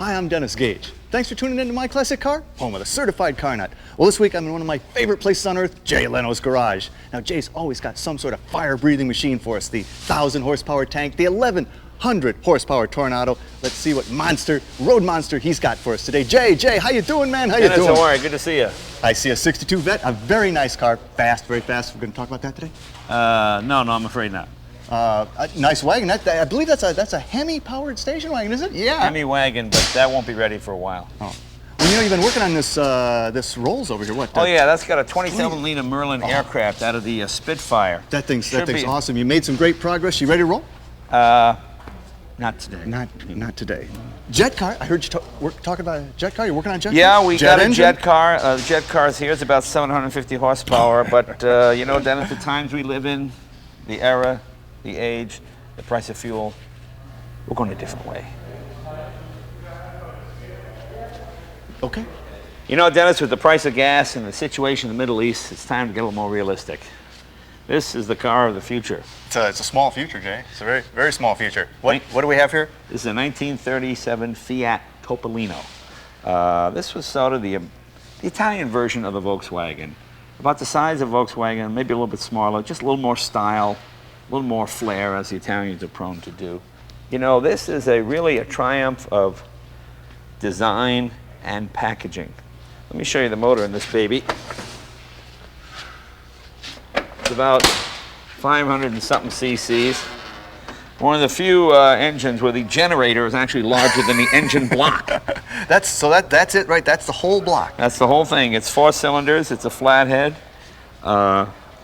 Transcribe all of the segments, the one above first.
Hi, I'm Dennis Gage. Thanks for tuning in to My Classic Car, home of the certified car nut. Well, this week I'm in one of my favorite places on earth, Jay Leno's garage. Now, Jay's always got some sort of fire-breathing machine for us. The 1,000 horsepower tank, the 1,100 horsepower Tornado. Let's see what road monster he's got for us today. Jay, how you doing, man? How you doing? Dennis, how are you? Good to see you. I see a 62 Vet, a very nice car, fast, very fast. We're going to talk about that today? No, I'm afraid not. A nice wagon. I believe that's a Hemi-powered station wagon, is it? Yeah. Hemi wagon, but that won't be ready for a while. Oh. Well, you know, you've been working on this Rolls over here. What? Oh yeah, that's got a 27 Lena Merlin aircraft out of the Spitfire. That thing's awesome. You made some great progress. You ready to roll? Not today. Not today. Jet car. I heard you talk about a jet car. You're working on a jet car? Yeah, we got a engine? jet car. The jet car's here. It's about 750 horsepower. But you know, Dennis, the times we live in, the era, the age, the price of fuel, we're going a different way. Okay. You know, Dennis, with the price of gas and the situation in the Middle East, it's time to get a little more realistic. This is the car of the future. It's a small future, Jay. It's a very, very small future. What do we have here? This is a 1937 Fiat Topolino. This was sort of the Italian version of the Volkswagen. About the size of Volkswagen, maybe a little bit smaller, just a little more style, a little more flair, as the Italians are prone to do. You know, this is really a triumph of design and packaging. Let me show you the motor in this baby. It's about 500 and something cc's. One of the few engines where the generator is actually larger than the engine block. That's it, right? That's the whole block. That's the whole thing. It's 4 cylinders. It's a flathead.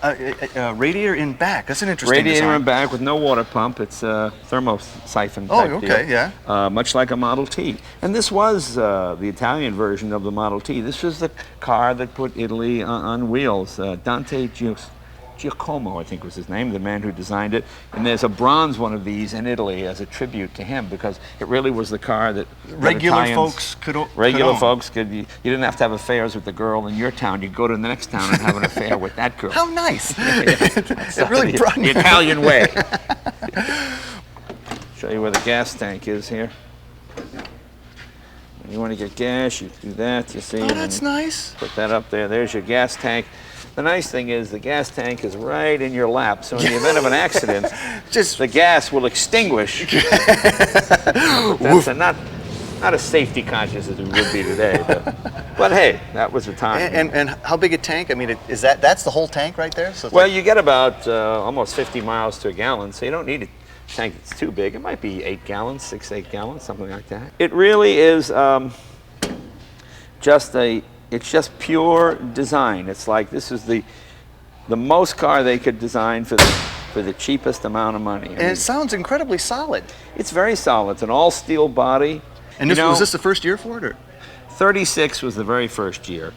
Radiator in back. That's an interesting Radiator design. in back with no water pump. It's a thermosiphon Oh, type okay, deal. yeah. Much like a Model T. And this was the Italian version of the Model T. This was the car that put Italy on wheels. Dante Giacomo, I think was his name, the man who designed it. And there's a bronze one of these in Italy as a tribute to him, because it really was the car that regular Italians, folks could own. folks could. You didn't have to have affairs with the girl in your town. You'd go to the next town and have an affair with that girl. How nice. It really brought the Italian way. Show you where the gas tank is here. When you want to get gas, you do that, you see. Oh, that's nice. Put that up there. There's your gas tank. The nice thing is the gas tank is right in your lap, so in the event of an accident, the gas will extinguish. That's not a safety conscious as it would be today, but hey, that was the time. And how big a tank? I mean, that's the whole tank right there? So well, you get about almost 50 miles to a gallon, so you don't need a tank that's too big. It might be 8 gallons, 6, 8 gallons, something like that. It really is it's just pure design. It's like this is the most car they could design for the cheapest amount of money. And it sounds incredibly solid. It's very solid. It's an all steel body. And was this the first year for it, or? 36 was the very first year.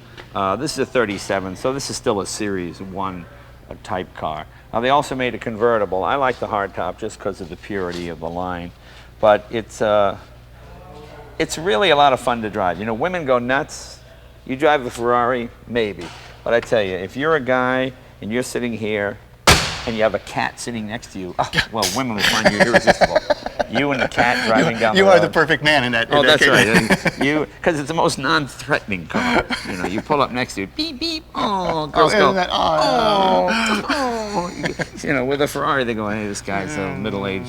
This is a 37, so this is still a Series 1 type car. Now they also made a convertible. I like the hardtop just because of the purity of the line, but it's really a lot of fun to drive. You know, women go nuts. You drive a Ferrari, maybe. But I tell you, if you're a guy and you're sitting here and you have a cat sitting next to you, well, women will find you irresistible. You and the cat driving down the road. You are the perfect man in that. Oh, that's right. Because it's the most non-threatening car. You know, you pull up next to you, beep, beep, oh, girls go, oh. You know, with a Ferrari, they go, hey, this guy's a middle-aged,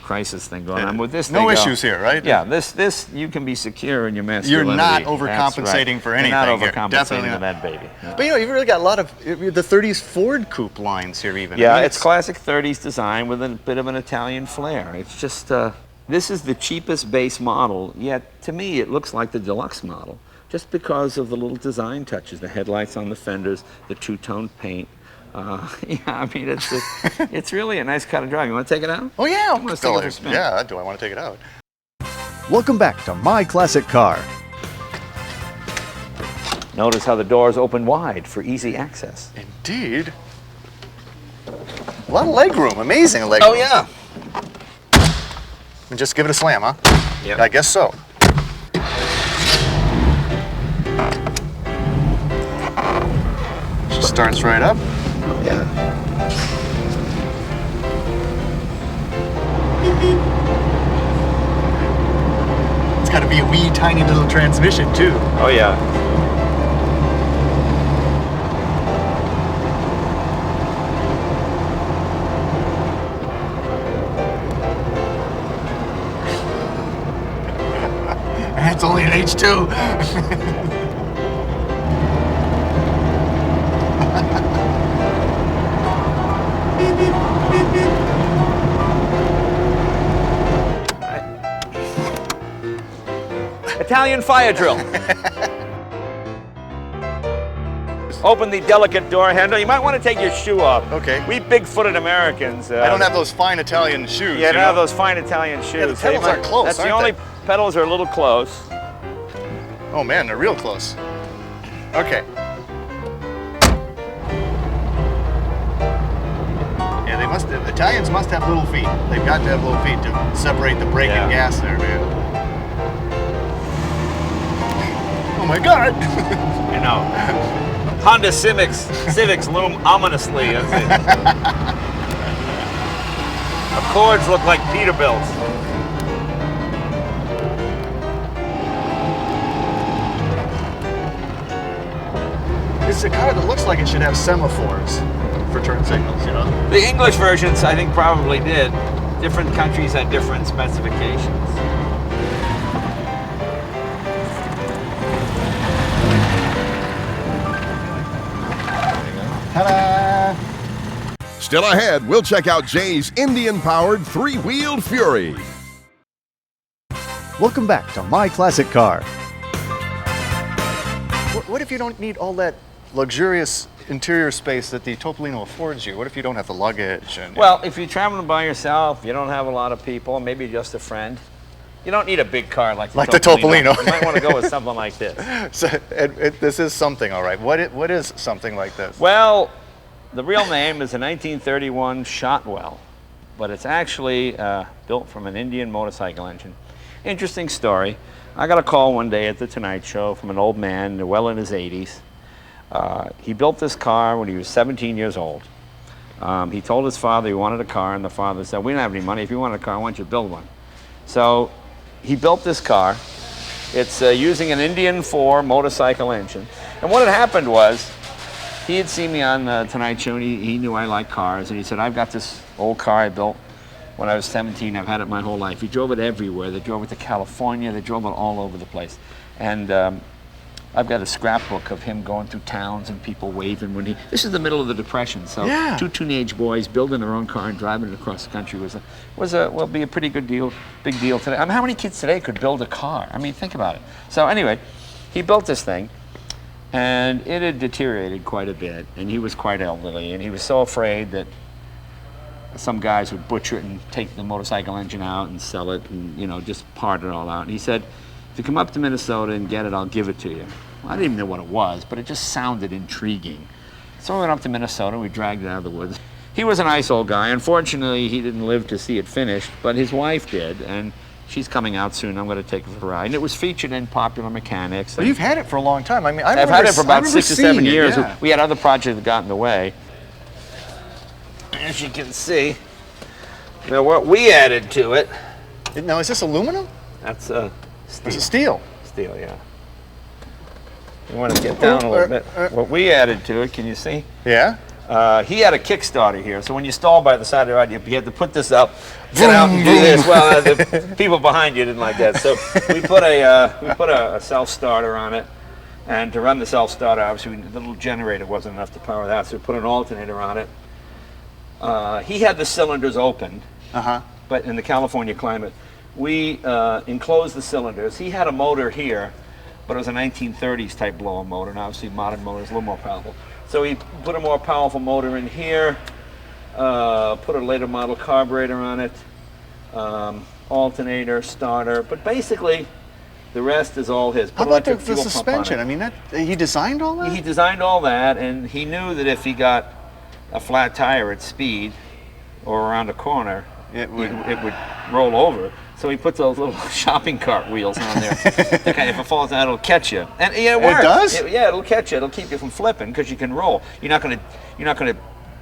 crisis thing going on. With this, no issues here, right? Yeah, this you can be secure in your masculinity. You're not overcompensating for anything. You're not here. overcompensating Definitely for that baby. Yeah. But you know, you've really got a lot of the 30s Ford coupe lines here, even. Yeah, I mean, it's classic 30s design with a bit of an Italian flair. It's just this is the cheapest base model, yet to me it looks like the deluxe model, just because of the little design touches, the headlights on the fenders, the two-tone paint. Yeah, I mean, it's really a nice kind of drive. You want to take it out? Oh, yeah. Let's take it for a spin. Yeah, do I want to take it out? Welcome back to My Classic Car. Notice how the doors open wide for easy access. Indeed. A lot of leg room. Amazing leg room. Oh, yeah. And just give it a slam, huh? Yeah. I guess so. Just starts right up. Yeah. It's got got to be a wee tiny little transmission too. Oh yeah. That's only an H2. Italian fire drill. Open the delicate door handle. You might want to take your shoe off. Okay. We big-footed Americans. I don't have those fine Italian shoes. Yeah, I don't have those fine Italian shoes. Yeah, the pedals are close, That's the aren't only they? pedals are a little close. Oh man, they're real close. Okay. Yeah, the Italians must have little feet. They've got to have little feet to separate the brake and gas there, man. Oh my God! I know. Honda Civics loom ominously. As it. Accords look like Peterbilts. It's a car that looks like it should have semaphores for turn signals, you know? The English versions, I think, probably did. Different countries had different specifications. Ta-da! Still ahead, we'll check out Jay's Indian-powered three-wheeled Fury. Welcome back to My Classic Car. What if you don't need all that luxurious interior space that the Topolino affords you? What if you don't have the luggage? And, Well, if you're traveling by yourself, you don't have a lot of people, maybe just a friend, you don't need a big car like the Topolino. You might want to go with something like this. So, this is something, all right. What is something like this? Well, the real name is a 1931 Shotwell, but it's actually built from an Indian motorcycle engine. Interesting story. I got a call one day at the Tonight Show from an old man, well in his 80s. He built this car when he was 17 years old. He told his father he wanted a car, and the father said, "We don't have any money. If you want a car, why don't you build one?" So he built this car. It's using an Indian 4 motorcycle engine. And what had happened was, he had seen me on the Tonight Show, and he knew I liked cars, and he said, "I've got this old car I built when I was 17. I've had it my whole life." He drove it everywhere. They drove it to California. They drove it all over the place. And I've got a scrapbook of him going through towns and people waving when he. This is the middle of the Depression, so Yeah. two teenage boys building their own car and driving it across the country will be a pretty good deal, big deal today. I mean, how many kids today could build a car? I mean, think about it. So anyway, he built this thing, and it had deteriorated quite a bit, and he was quite elderly, and he was so afraid that some guys would butcher it and take the motorcycle engine out and sell it and, you know, just part it all out. And he said, "If you come up to Minnesota and get it, I'll give it to you." Well, I didn't even know what it was, but it just sounded intriguing. So we went up to Minnesota, we dragged it out of the woods. He was a nice old guy. Unfortunately, he didn't live to see it finished, but his wife did, and she's coming out soon. I'm going to take her for a ride. And it was featured in Popular Mechanics. Well, you've had it for a long time. I mean, I've had it for about 6 or 7 years. Yeah. We had other projects that got in the way. As you can see, you know, what we added to it. Now, is this aluminum? That's Or steel. is it steel? Steel, yeah. You want to get down a little bit. What we added to it, can you see? Yeah. He had a Kickstarter here, so when you stall by the side of the road, you had to put this up, get out and do this. Well, the people behind you didn't like that, so we put a self-starter on it, and to run the self-starter, obviously the little generator wasn't enough to power that, so we put an alternator on it. He had the cylinders opened, but in the California climate, we enclosed the cylinders. He had a motor here, but it was a 1930s type blower motor, and obviously modern motor is a little more powerful. So he put a more powerful motor in here, put a later model carburetor on it, alternator, starter, but basically the rest is all his. How Put about electric the fuel pump on suspension? it. I mean, he designed all that? He designed all that, and he knew that if he got a flat tire at speed or around a corner, it would roll over. So he put those little shopping cart wheels on there. If it falls down, it'll catch you. And yeah, it works. It does? Yeah, it'll catch you. It'll keep you from flipping because you can roll. You're not gonna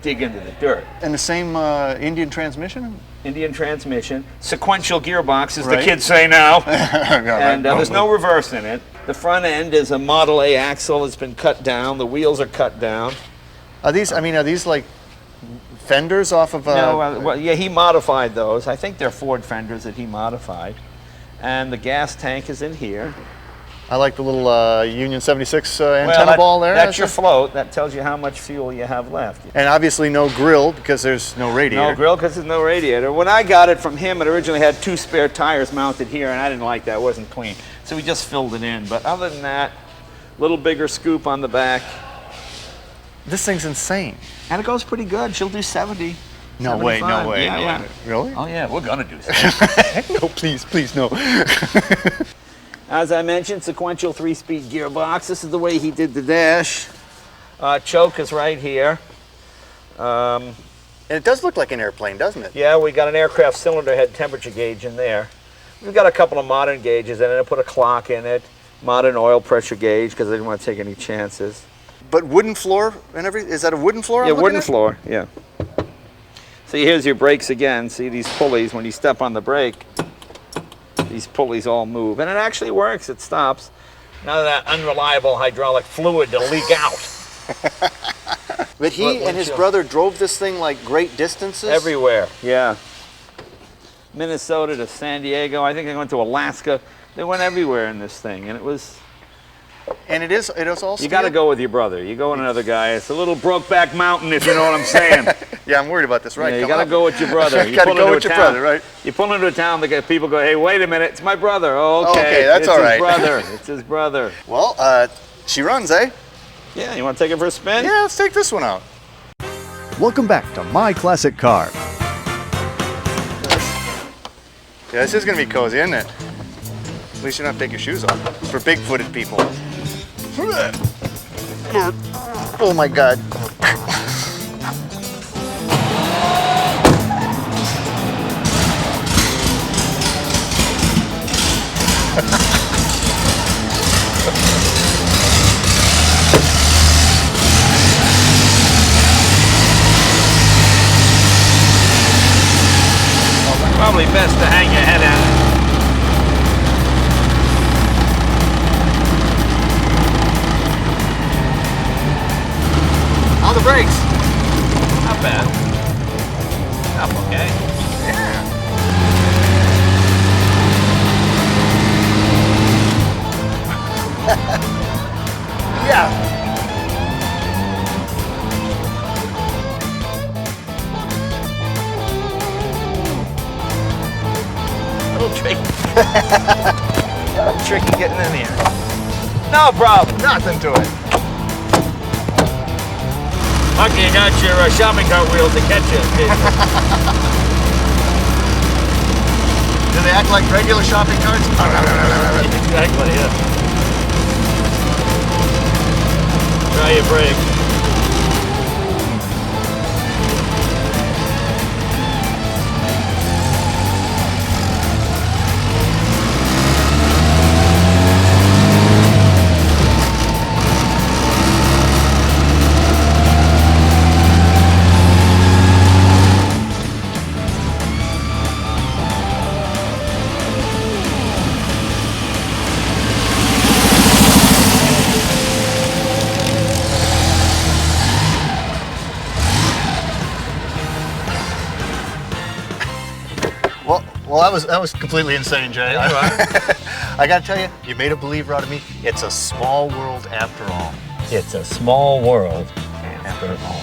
dig into the dirt. And the same Indian transmission? Indian transmission, sequential gearbox, as Right. the kids say now. Yeah, And there's no reverse in it. The front end is a Model A axle that's been cut down. The wheels are cut down. Are these like fenders off of? No, well, yeah, he modified those. I think they're Ford fenders that he modified. And the gas tank is in here. I like the little Union 76 antenna ball there. That's your float. That tells you how much fuel you have left. And obviously no grill because there's no radiator. No grill because there's no radiator. When I got it from him, it originally had 2 spare tires mounted here, and I didn't like that. It wasn't clean. So we just filled it in. But other than that, little bigger scoop on the back. This thing's insane. And it goes pretty good. She'll do 70. No way, no 75. way. Yeah, no yeah. way. Really? Oh, yeah, we're going to do 70. No, please, no. As I mentioned, sequential 3-speed gearbox. This is the way he did the dash. Choke is right here. And it does look like an airplane, doesn't it? Yeah, we got an aircraft cylinder head temperature gauge in there. We've got a couple of modern gauges in it. I put a clock in it. Modern oil pressure gauge because I didn't want to take any chances. But wooden floor and everything? Is that a wooden floor? Yeah, I'm looking wooden at? floor, yeah. See, here's your brakes again. See these pulleys, when you step on the brake, these pulleys all move. And it actually works, it stops. None of that unreliable hydraulic fluid to leak out. But he and his brother drove this thing like great distances? Everywhere, yeah. Minnesota to San Diego, I think they went to Alaska. They went everywhere in this thing, and it was... And it is all steel? You got to go with your brother. You go with another guy. It's a little Brokeback Mountain, if you know what I'm saying. Yeah, I'm worried about this, right? Yeah, you got to go with your brother. You got to go with your brother, right? You pull into a town, people go, hey, wait a minute, it's my brother. Oh, Okay, that's all right. It's his brother. It's his brother. Well, she runs, eh? Yeah, you want to take it for a spin? Yeah, let's take this one out. Welcome back to My Classic Car. Yeah, this is going to be cozy, isn't it? At least you don't have to take your shoes off. It's for big-footed people. Oh my God. Probably best to hang your head out. On the brakes. Not bad. Up okay. Yeah. A little tricky. A little tricky getting in here. No problem. Nothing to it. Lucky you got your shopping cart wheels to catch you. Do they act like regular shopping carts? Exactly, yeah. Try your brake. Well, that was completely insane, Jay. I gotta tell you, you made a believer out of me. It's a small world after all. It's a small world after all.